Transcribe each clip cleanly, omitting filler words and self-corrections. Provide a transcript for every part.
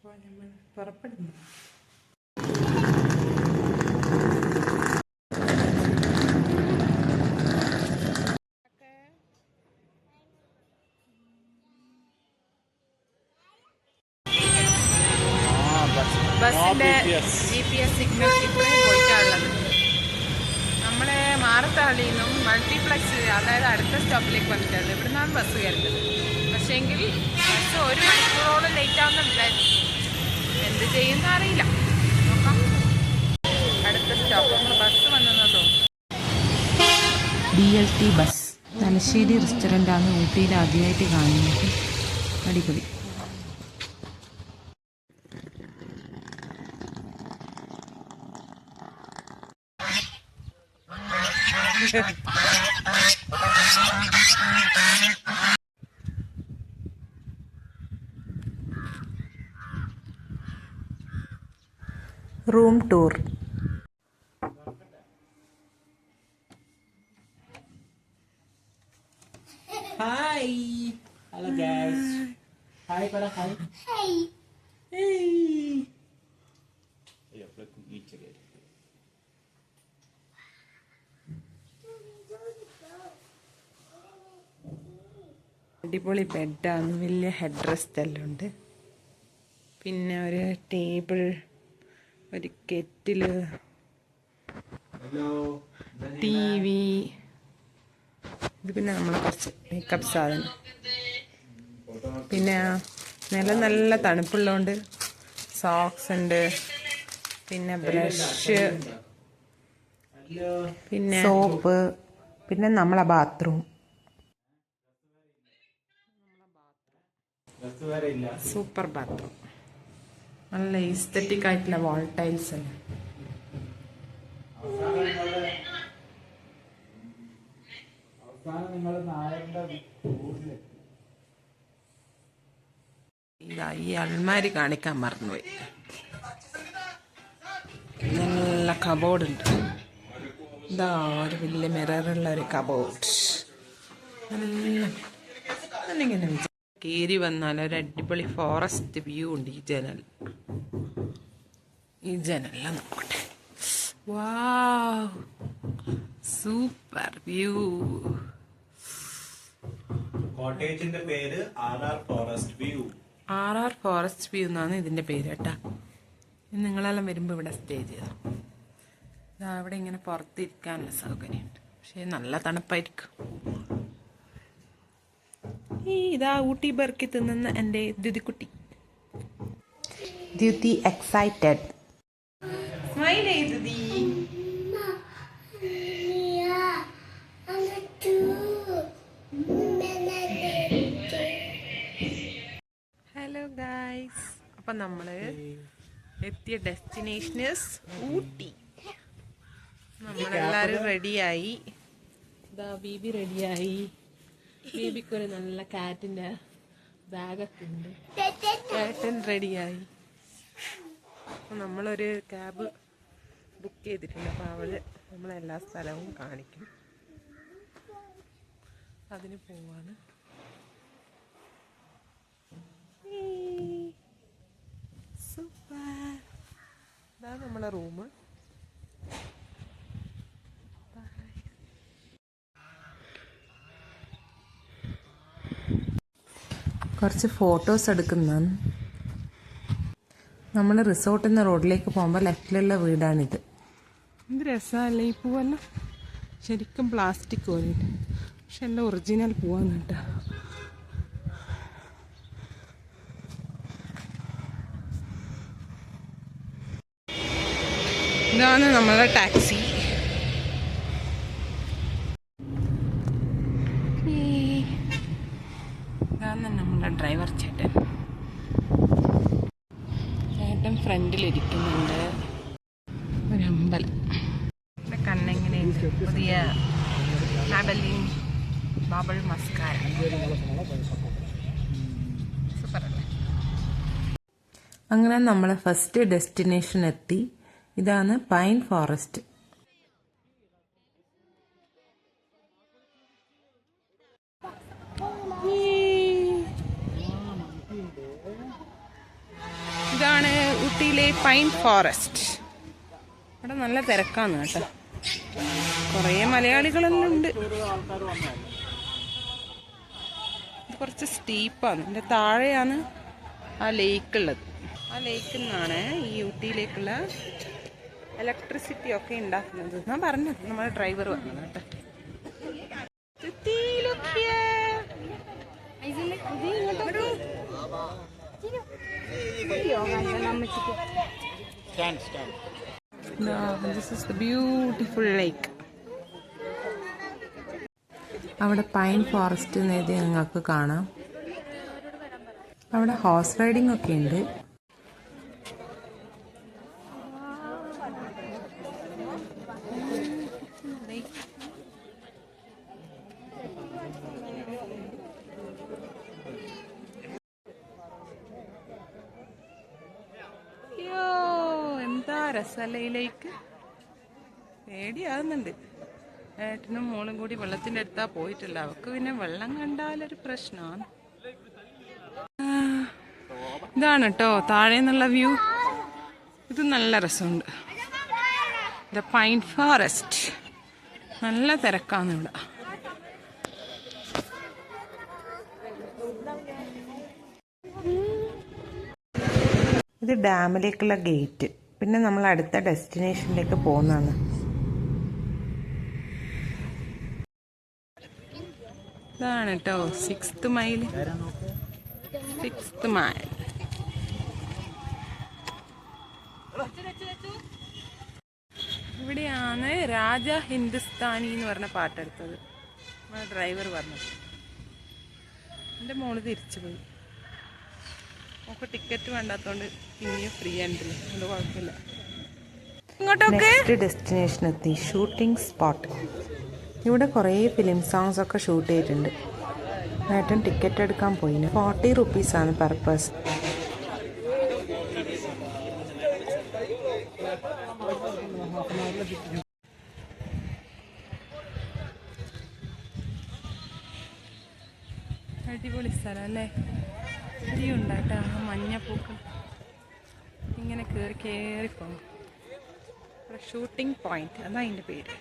അപ്പോൾ നമ്മൾ പുറപ്പെടുന്നു. ബസ്സിൻ്റെ GPS സിഗ്നൽ ഇപ്പോഴേ പോയിട്ടാണുള്ളത്. നമ്മൾ മാറത്താളിയിൽ നിന്നും മൾട്ടിപ്ലക്സ്, അതായത് അടുത്ത സ്റ്റോപ്പിലേക്ക് വന്നിട്ടുണ്ട്. ഇവിടെ നിന്നാണ് ബസ് കയറുന്നത്. പക്ഷേങ്കിൽ ബസ് 1 മണിക്കൂറോളം ലേറ്റ് ആവുന്നുണ്ടായിരുന്നു. എന്ത് ചെയ്യുന്ന അറിയില്ല, നോക്കാം. അടുത്ത സ്റ്റോപ്പ് ബസ് വന്നെന്ന് തോന്നുന്നു. BLT bus. തലശ്ശേരി റെസ്റ്റോറൻ്റാണ് ഊട്ടിയിൽ ആദ്യമായിട്ട് കാണുന്നത്. അടിപൊളി. Room tour. Hi. Hello guys. Hi para hi. Hey. Hey. Ayo, plug each again. അടിപൊളി ബെഡാണ്. വലിയ ഹെഡ് റെസ്റ്റ് എല്ലാം ഉണ്ട്. പിന്നെ ഒരു ടേബിൾ, ഒരു കെറ്റില്, TV. ഇത് പിന്നെ നമ്മളെ കുറച്ച് മേക്കപ്പ് സാധനം. പിന്നെ നല്ല തണുപ്പുള്ളതുകൊണ്ട് സോക്സ് ഉണ്ട്. പിന്നെ ബ്രഷ്, പിന്നെ സോപ്പ്, പിന്നെ നമ്മളെ ബാത്റൂം. Super bathroom. നല്ല ഈസ്തറ്റിക് ആയിട്ടുള്ള വാൾ ടൈൽസ് ആണ്. ഇതാ ഈ അൽമാരി കാണിക്കാൻ മറന്നുപോയി. നല്ല കബോർഡ് ഉണ്ട്. ഇതാ ഒരു വലിയ മിററുള്ള ഒരു കബോർഡ്. നല്ലിങ്ങനെ കയറി വന്നാൽ ഒരു അടിപൊളി ഫോറസ്റ്റ് വ്യൂ ഉണ്ട്. ഈ ജനലെല്ലാം നോക്കട്ടെ. വാവ്, സൂപ്പർ വ്യൂ. കോട്ടേജിന്റെ പേര് RR forest view. RR forest view എന്നാണ് ഇതിന്റെ പേര് കേട്ടാ. നിങ്ങളെല്ലാം വരുമ്പോൾ ഇവിടെ സ്റ്റേ ചെയ്തു. അവിടെ ഇങ്ങനെ പുറത്തിരിക്കാനുള്ള സൗകര്യമുണ്ട്. പക്ഷെ നല്ല തണുപ്പായിരിക്കും. ഇതാ ഊട്ടി ബർക്കി തിന്നുന്ന എൻ്റെ ദ്യുതിക്കുട്ടി. ദ്യുതി എക്സൈറ്റഡ്. സ്മൈൽ ചെയ്തു. ഹലോ ഗായ്സ്, അപ്പം നമ്മൾ എത്തിയ ഡെസ്റ്റിനേഷൻ ഊട്ടി. നമ്മളെല്ലാവരും റെഡിയായി. ഇതാ ബീബി റെഡിയായി. ബേബിക്കൊരു നല്ല കാറ്റിൻ്റെ ബാഗൊക്കെ ഉണ്ട്. ഏട്ടൻ റെഡിയായി. അപ്പം നമ്മളൊരു ക്യാബ് ബുക്ക് ചെയ്തിട്ടുണ്ട്. അപ്പോൾ അവള് നമ്മളെല്ലാ സ്ഥലവും കാണിക്കും. അതിന് പോവാണ്. സൂപ്പർ. ഇതാണ് നമ്മളെ റൂം. കുറച്ച് ഫോട്ടോസ് എടുക്കുന്നതാണ്. നമ്മൾ റിസോർട്ടിൽ നിന്ന് റോഡിലേക്ക് പോകുമ്പോൾ ലെഫ്റ്റിലുള്ള വീടാണിത്. എന്ത് രസമല്ലേ ഈ പൂവെല്ലാം. ശരിക്കും പ്ലാസ്റ്റിക് പോലെ, പക്ഷെ എല്ലാം ഒറിജിനൽ പൂവാണ് കേട്ടോ. ഇതാണ് നമ്മളെ ടാക്സി. ഇതാണ് നമ്മുടെ ഡ്രൈവർ ചേട്ടൻ. ചേട്ടൻ ഫ്രണ്ടിലിരിക്കുന്നുണ്ട്. ഒരു അമ്പലം. ഇവിടെ കണ്ണെങ്ങനെയുണ്ട്. പുതിയ മാബലിൻ ബാബിൾ മസ്കാര. സൂപ്പറല്ലേ. അങ്ങനെ നമ്മളെ ഫസ്റ്റ് ഡെസ്റ്റിനേഷൻ എത്തി. ഇതാണ് പൈൻ ഫോറസ്റ്റ്. ഊട്ടിയിലെ പൈൻ ഫോറസ്റ്റ്. ഇവിടെ നല്ല തിരക്കാണ് കേട്ടോ. കുറേ മലയാളികളെല്ലാം ഉണ്ട്. ഇത് കുറച്ച് സ്റ്റീപ്പാണ്. ഇതിൻ്റെ താഴെയാണ് ആ ലേക്ക് ഉള്ളത്. ആ ലേക്കിൽ നിന്നാണ് ഈ ഊട്ടിയിലേക്കുള്ള ഇലക്ട്രിസിറ്റി ഒക്കെ ഉണ്ടാക്കുന്നത്. ഞാൻ പറഞ്ഞത് നമ്മുടെ ഡ്രൈവർ വന്നത് കേട്ടോ. This is the beautiful lake. അവിടെ പൈൻ ഫോറസ്റ്റ് എന്നെഴുതി നിങ്ങൾക്ക് കാണാം. അവിടെ ഹോഴ്സ് റൈഡിംഗ് ഒക്കെ ഉണ്ട്. എന്താ രസലയിലേക്ക് പേടിയാകുന്നുണ്ട്. ഏട്ടനും മോളും കൂടി വെള്ളത്തിൻ്റെ അടുത്താ പോയിട്ടില്ല. അവർക്ക് പിന്നെ വെള്ളം കണ്ടാലൊരു പ്രശ്നമാണ്. ഇതാണ് കേട്ടോ താഴെ നിന്നുള്ള വ്യൂ. ഇത് നല്ല രസമുണ്ട്. The pine forest. നല്ല തിരക്കാണ് ഇവിടെ. ഇത് ഡാമിലേക്കുള്ള ഗേറ്റ്. പിന്നെ നമ്മൾ അടുത്ത ഡെസ്റ്റിനേഷനിലേക്ക് പോകുന്നതാണ്. ഇതാണ് കേട്ടോ 6th മൈൽ. 6th mile. ഇവിടെയാണ് രാജ ഹിന്ദുസ്ഥാനി എന്ന് പറഞ്ഞ പാട്ടെടുത്തത്. ഡ്രൈവർ പറഞ്ഞത്. എൻ്റെ മോള് തിരിച്ചു പോയി. നമുക്ക് ടിക്കറ്റ് വേണ്ടാത്തോണ്ട് പിന്നെയും ഫ്രീ ആയിട്ടില്ല. അത് കുഴപ്പമില്ല. നെക്സ്റ്റ് ഡെസ്റ്റിനേഷൻ എത്തി. Shooting spot. ഇവിടെ കുറേ ഫിലിം സോങ്സ് ഒക്കെ ഷൂട്ട് ചെയ്തിട്ടുണ്ട്. ഏട്ടൻ ടിക്കറ്റ് എടുക്കാൻ പോയിന്. 40 rupees പെർ പേഴ്സൺ. അടിപൊളി സ്ഥലം അല്ലേ? ഇരിയുണ്ടായിട്ടാ ആ മഞ്ഞപ്പൂക്കൾ ഇങ്ങനെ കയറി പോകും. ഷൂട്ടിംഗ് പോയിന്റ് അതാ അതിൻ്റെ പേര്.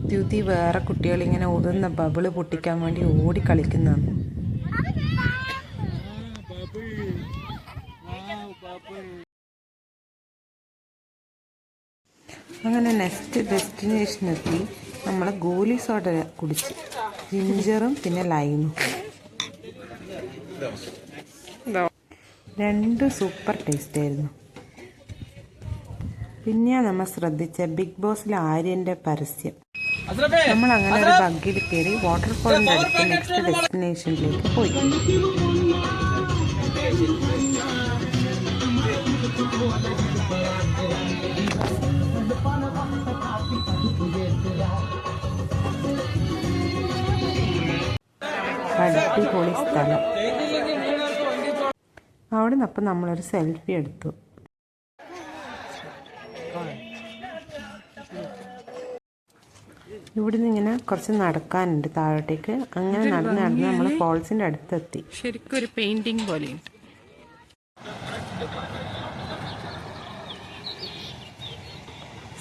ദ്യുതി വേറെ കുട്ടികളിങ്ങനെ ഊതുന്ന ബബിള് പൊട്ടിക്കാൻ വേണ്ടി ഓടി കളിക്കുന്നതാണ്. അങ്ങനെ നെക്സ്റ്റ് ഡെസ്റ്റിനേഷനെത്തി. നമ്മൾ ഗോലി സോഡ കുടിച്ച്. ജിഞ്ചറും പിന്നെ ലൈമും. രണ്ടും സൂപ്പർ ടേസ്റ്റ് ആയിരുന്നു. പിന്നെ നമ്മൾ ശ്രദ്ധിച്ച ബിഗ് ബോസിലെ ആര്യൻ്റെ പരസ്യം. നമ്മൾ അങ്ങനെ ഒരു ബഗ്ഗിൽ കയറി വാട്ടർഫോളിൻ്റെ അടുത്ത് നെക്സ്റ്റ് ഡെസ്റ്റിനേഷനിലേക്ക് പോയി. അടിപൊളി സ്ഥലം. അവിടെ നിന്ന് അപ്പം നമ്മളൊരു സെൽഫി എടുത്തു. ഇവിടുന്ന് ഇങ്ങനെ കുറച്ച് നടക്കാനുണ്ട് താഴോട്ടേക്ക്. അങ്ങനെ നടന്ന് നമ്മൾ ഫോൾസിന്റെ അടുത്തെത്തി. ശരിക്കും ഒരു പെയിന്റിംഗ് പോലെയുണ്ട്.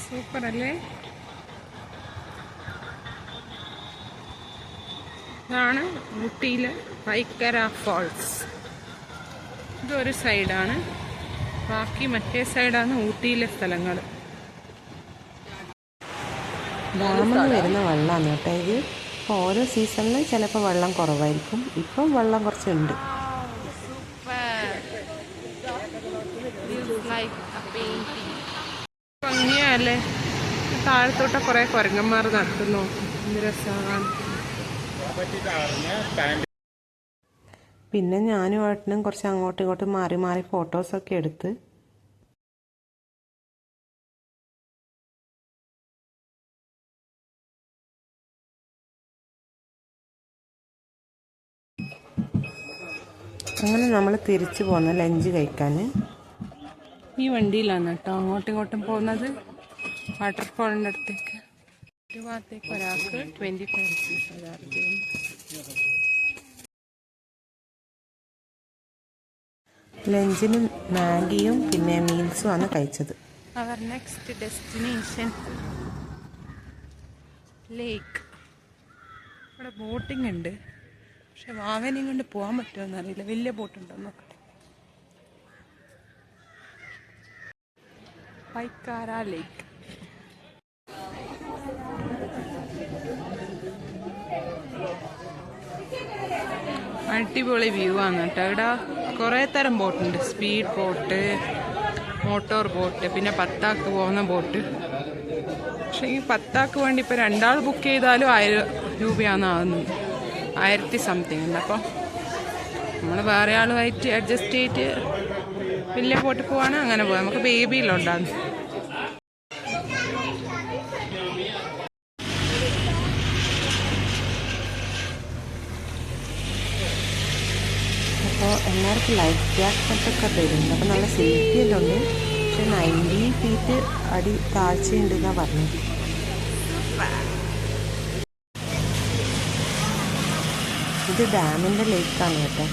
സൂപ്പർ അല്ലേ? ഇതാണ് ഊട്ടിയിലെ പൈക്കര ഫോൾസ്. ഇതൊരു സൈഡാണ്. ബാക്കി മറ്റേ സൈഡാണ് ഊട്ടിയിലെ സ്ഥലങ്ങൾ. ഡാമിൽ നിന്ന് വരുന്ന വെള്ളമാണ് കേട്ടോ ഇത്. ഓരോ സീസണിലും ചിലപ്പോൾ വെള്ളം കുറവായിരിക്കും. ഇപ്പം വെള്ളം കുറച്ചുണ്ട്. ഭംഗിയല്ലേ? താഴത്തോട്ട് കുറേ കുരങ്ങന്മാർ നടത്തുന്നു. രസമാണ്. പിന്നെ ഞാനും ഏട്ടനും കുറച്ച് അങ്ങോട്ടും ഇങ്ങോട്ടും മാറി മാറി ഫോട്ടോസൊക്കെ എടുത്ത്. അങ്ങനെ നമ്മൾ തിരിച്ചു പോന്ന ലഞ്ച് കഴിക്കാൻ. ഈ വണ്ടിയിലാണ് കേട്ടോ അങ്ങോട്ടും ഇങ്ങോട്ടും പോകുന്നത് വാട്ടർഫോളിൻ്റെ അടുത്തേക്ക്. ഒരു ഭാഗത്തേക്ക് ഒരാൾക്ക് 25 rupees ഒരാൾക്ക്. ലഞ്ചിന് മാഗിയും പിന്നെ മീൽസും ആണ് കഴിച്ചത്. അവർ നെക്സ്റ്റ് ഡെസ്റ്റിനേഷൻ ലേക്ക്. ഇവിടെ ബോട്ടിംഗ് ഉണ്ട്, പക്ഷെ വാവനെയും കൊണ്ട് പോകാൻ പറ്റുമോ അറിയില്ല. വലിയ ബോട്ടുണ്ടോ നോക്കട്ടെ. പൈക്കാര ലേക്ക്. അടിപൊളി വ്യൂ ആണ് കേട്ടോ. ഇവിടെ കുറേ തരം ബോട്ടുണ്ട്. സ്പീഡ് ബോട്ട്, മോട്ടോർ ബോട്ട്, പിന്നെ 10 ആൾക്ക് പോകുന്ന ബോട്ട്. പക്ഷേ ഈ 10 ആൾക്ക് വേണ്ടി ഇപ്പോൾ 2 ആൾ ബുക്ക് ചെയ്താലും 1000 രൂപയാണ് ആകുന്നത്. 1000 സംതിങ് ഉണ്ട്. അപ്പോൾ നമ്മൾ വേറെ ആളുമായിട്ട് അഡ്ജസ്റ്റ് ചെയ്തിട്ട് വലിയ ബോട്ടിൽ പോവാണ്. അങ്ങനെ പോകാം. നമുക്ക് ബേബിയിലുണ്ടാകും. അപ്പോൾ എല്ലാവർക്കും ലൈഫ് ജാക്കറ്റൊക്കെ തരുന്നുണ്ട്. അപ്പോൾ നല്ല സേഫ്റ്റിയിലുണ്ട്. പക്ഷെ 90 feet അടി താഴ്ചയുണ്ട് എന്നാണ് പറഞ്ഞത്. ഇത് ഡാമിൻ്റെ ലേക്കാണ് കേട്ടോ.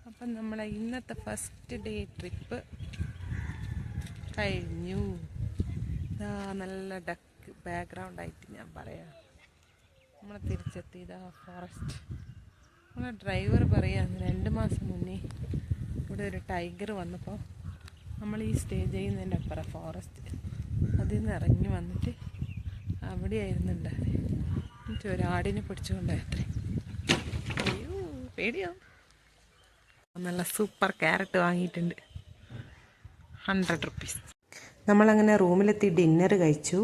അപ്പം നമ്മളെ ഇന്നത്തെ ഫസ്റ്റ് ഡേ ട്രിപ്പ് കഴിഞ്ഞു. ഇതാ നല്ല ഡക്ക് ബാക്ക്ഗ്രൗണ്ടായിട്ട് ഞാൻ പറയാം. നമ്മൾ തിരിച്ചെത്തിയതാ ഫോറസ്റ്റ്. നമ്മളെ ഡ്രൈവർ പറയാം 2 മാസം മുന്നേ ഇവിടെ ഒരു ടൈഗർ വന്നപ്പോൾ നമ്മൾ ഈ സ്റ്റേ ചെയ്യുന്നതിൻ്റെ അപ്പുറം ഫോറസ്റ്റ് അതിൽ നിന്ന് ഇറങ്ങി വന്നിട്ട് അവിടെയായിരുന്നു ഉണ്ടായത്. എന്നിട്ട് ഒരാടിനെ പിടിച്ചുകൊണ്ടായത്രേ. അയ്യോ പേടിയോ. നല്ല സൂപ്പർ ക്യാരറ്റ് വാങ്ങിയിട്ടുണ്ട്. 100 rupees. നമ്മളങ്ങനെ റൂമിലെത്തി ഡിന്നർ കഴിച്ചു.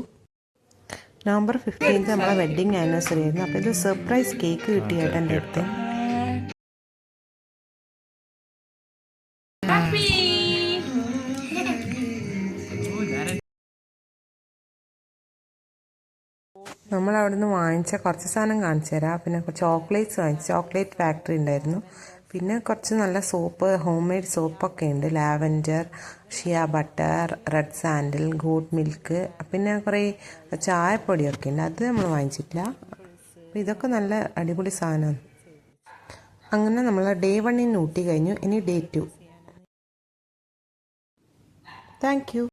November 15 നമ്മളെ വെഡ്ഡിങ് ആനിവേഴ്സറി ആയിരുന്നു. അപ്പോൾ ഇത് സർപ്രൈസ് കേക്ക് കിട്ടി ഏട്ടൻ്റെ അടുത്ത്. നമ്മൾ അവിടുന്ന് വാങ്ങിച്ച കുറച്ച് സാധനം കാണിച്ചു തരാം. പിന്നെ ചോക്ലേറ്റ്സ് വാങ്ങിച്ചു. ചോക്ലേറ്റ് ഫാക്ടറി ഉണ്ടായിരുന്നു. പിന്നെ കുറച്ച് നല്ല സോപ്പ്, ഹോം മെയ്ഡ് സോപ്പൊക്കെ ഉണ്ട്. Lavender, shea butter, red sandal, got milk, പിന്നെ കുറേ ചായപ്പൊടിയൊക്കെ ഉണ്ട്. അത് നമ്മൾ വാങ്ങിച്ചിട്ടില്ല. അപ്പോൾ ഇതൊക്കെ നല്ല അടിപൊളി സാധനമാണ്. അങ്ങനെ നമ്മൾ ഡേ 1 ഊട്ടി കഴിഞ്ഞു. ഇനി ഡേ 2. Thank you.